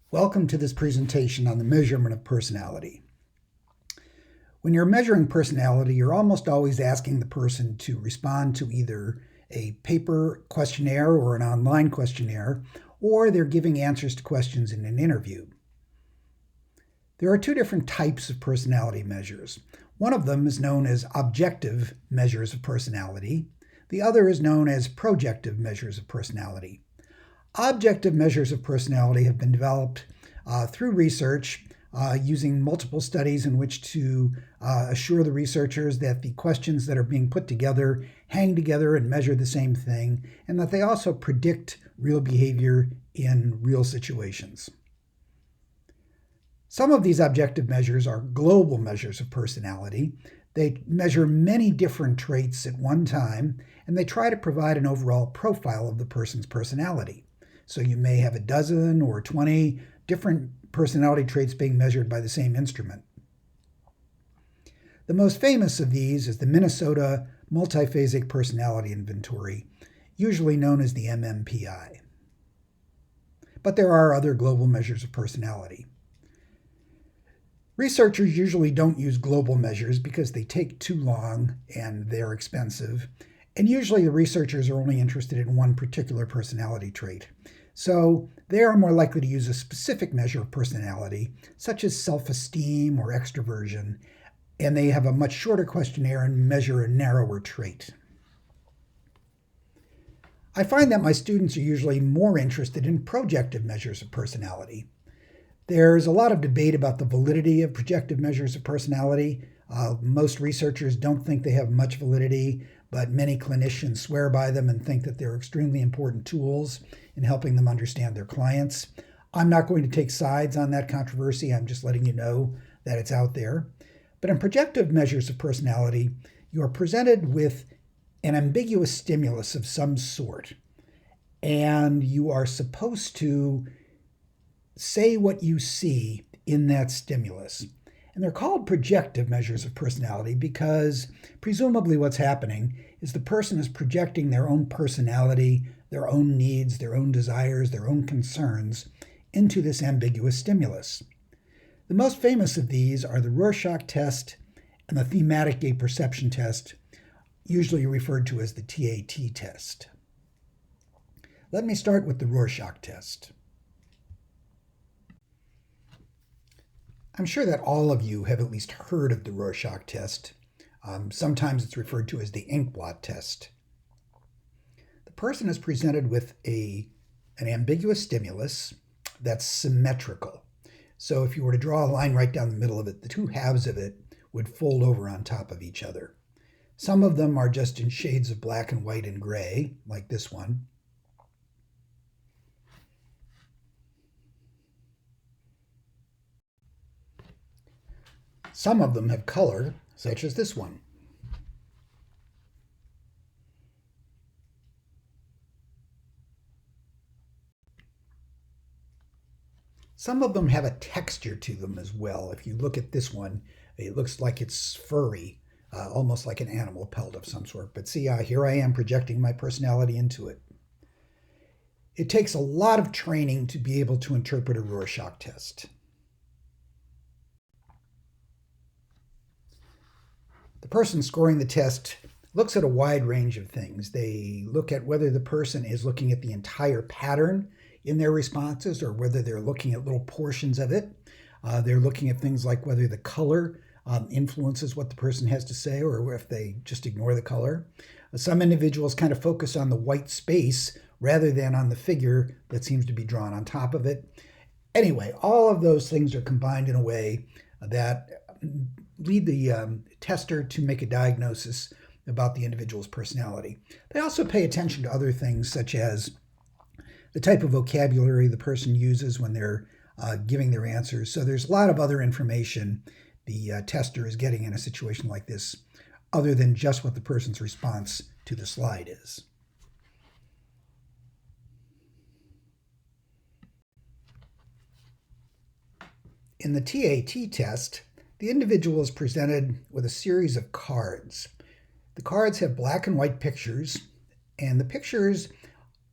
Welcome to this presentation on the measurement of personality. When you're measuring personality, you're almost always asking the person to respond to either a paper questionnaire or an online questionnaire, or they're giving answers to questions in an interview. There are two different types of personality measures. One of them is known as objective measures of personality. The other is known as projective measures of personality. Objective measures of personality have been developed through research using multiple studies in which to assure the researchers that the questions that are being put together hang together and measure the same thing, and that they also predict real behavior in real situations. Some of these objective measures are global measures of personality. They measure many different traits at one time, and they try to provide an overall profile of the person's personality. So you may have a dozen or 20 different personality traits being measured by the same instrument. The most famous of these is the Minnesota Multiphasic Personality Inventory, usually known as the MMPI. But there are other global measures of personality. Researchers usually don't use global measures because they take too long and they're expensive. And usually the researchers are only interested in one particular personality trait. So they are more likely to use a specific measure of personality, such as self-esteem or extroversion, and they have a much shorter questionnaire and measure a narrower trait. I find that my students are usually more interested in projective measures of personality. There's a lot of debate about the validity of projective measures of personality. Most researchers don't think they have much validity, but many clinicians swear by them and think that they're extremely important tools in helping them understand their clients. I'm not going to take sides on that controversy. I'm just letting you know that it's out there. But in projective measures of personality, you are presented with an ambiguous stimulus of some sort, and you are supposed to say what you see in that stimulus. And they're called projective measures of personality because presumably what's happening is the person is projecting their own personality, their own needs, their own desires, their own concerns into this ambiguous stimulus. The most famous of these are the Rorschach test and the thematic gay perception test, usually referred to as the TAT test. Let me start with the Rorschach test. I'm sure that all of you have at least heard of the Rorschach test. Sometimes it's referred to as the inkblot test. The person is presented with an ambiguous stimulus that's symmetrical. So if you were to draw a line right down the middle of it, the two halves of it would fold over on top of each other. Some of them are just in shades of black and white and gray, like this one. Some of them have color, such as this one. Some of them have a texture to them as well. If you look at this one, it looks like it's furry, almost like an animal pelt of some sort. But see, here I am projecting my personality into it. It takes a lot of training to be able to interpret a Rorschach test. The person scoring the test looks at a wide range of things. They look at whether the person is looking at the entire pattern in their responses or whether they're looking at little portions of it. They're looking at things like whether the color influences what the person has to say or if they just ignore the color. Some individuals kind of focus on the white space rather than on the figure that seems to be drawn on top of it. Anyway, all of those things are combined in a way that lead the tester to make a diagnosis about the individual's personality. They also pay attention to other things such as the type of vocabulary the person uses when they're giving their answers. So there's a lot of other information the tester is getting in a situation like this other than just what the person's response to the slide is. In the TAT test, the individual is presented with a series of cards. The cards have black and white pictures, and the pictures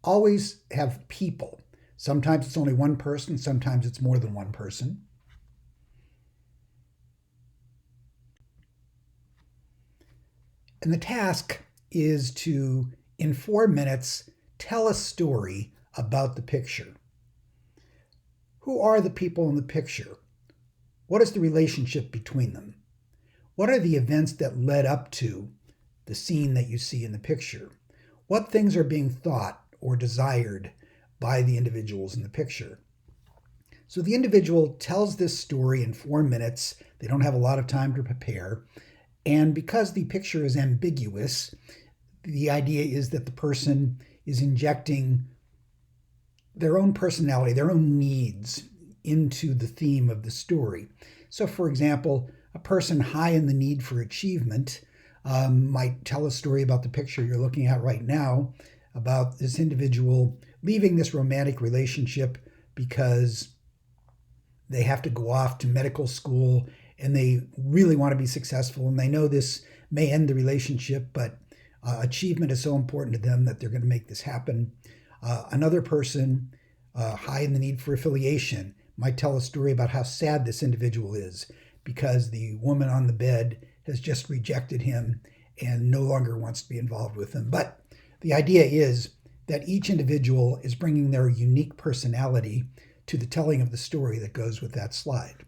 always have people. Sometimes it's only one person, sometimes it's more than one person. And the task is to, in 4 minutes, tell a story about the picture. Who are the people in the picture? What is the relationship between them? What are the events that led up to the scene that you see in the picture? What things are being thought or desired by the individuals in the picture? So the individual tells this story in 4 minutes. They don't have a lot of time to prepare. And because the picture is ambiguous, the idea is that the person is injecting their own personality, their own needs into the theme of the story. So, for example, a person high in the need for achievement might tell a story about the picture you're looking at right now, about this individual leaving this romantic relationship because they have to go off to medical school and they really want to be successful, and they know this may end the relationship, but achievement is so important to them that they're going to make this happen. Another person high in the need for affiliation might tell a story about how sad this individual is because the woman on the bed has just rejected him and no longer wants to be involved with him. But the idea is that each individual is bringing their unique personality to the telling of the story that goes with that slide.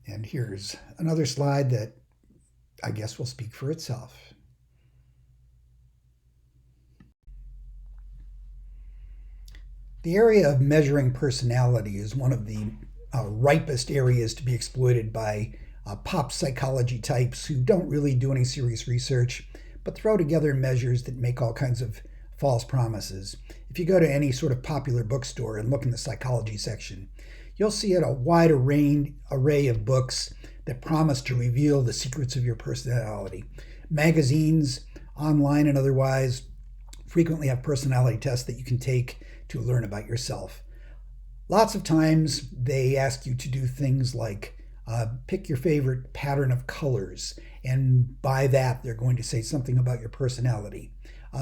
And here's another slide that I guess will speak for itself. The area of measuring personality is one of the ripest areas to be exploited by pop psychology types who don't really do any serious research, but throw together measures that make all kinds of false promises. If you go to any sort of popular bookstore and look in the psychology section, you'll see a wide array of books that promise to reveal the secrets of your personality. Magazines, online and otherwise, frequently have personality tests that you can take to learn about yourself. Lots of times they ask you to do things like pick your favorite pattern of colors, and by that they're going to say something about your personality.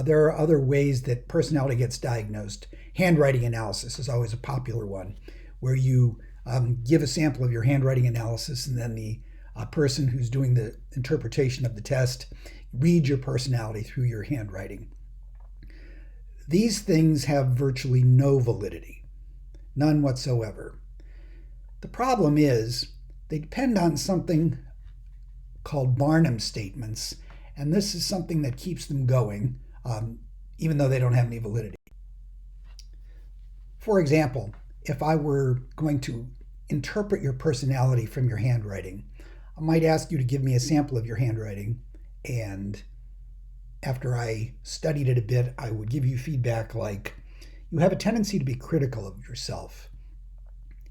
There are other ways that personality gets diagnosed. Handwriting analysis is always a popular one, where you give a sample of your handwriting analysis, and then the person who's doing the interpretation of the test reads your personality through your handwriting. These things have virtually no validity, none whatsoever. The problem is they depend on something called Barnum statements, and this is something that keeps them going, even though they don't have any validity. For example, if I were going to interpret your personality from your handwriting, I might ask you to give me a sample of your handwriting, and after I studied it a bit, I would give you feedback like, you have a tendency to be critical of yourself.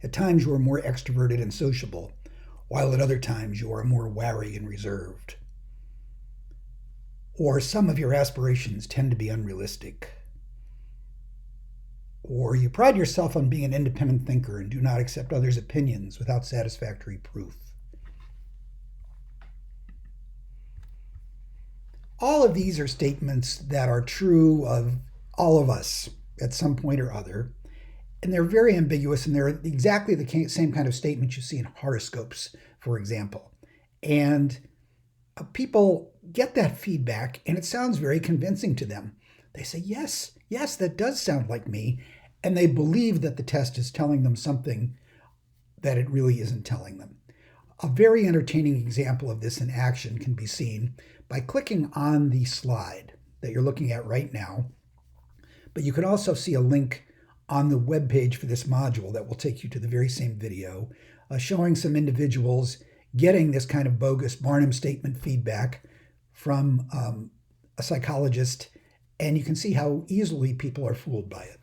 At times you are more extroverted and sociable, while at other times you are more wary and reserved. Or some of your aspirations tend to be unrealistic. Or you pride yourself on being an independent thinker and do not accept others' opinions without satisfactory proof. All of these are statements that are true of all of us at some point or other, and they're very ambiguous, and they're exactly the same kind of statements you see in horoscopes, for example. And people get that feedback, and it sounds very convincing to them. They say, yes, that does sound like me, and they believe that the test is telling them something that it really isn't telling them. A very entertaining example of this in action can be seen by clicking on the slide that you're looking at right now, but you can also see a link on the web page for this module that will take you to the very same video, showing some individuals getting this kind of bogus Barnum statement feedback from a psychologist, and you can see how easily people are fooled by it.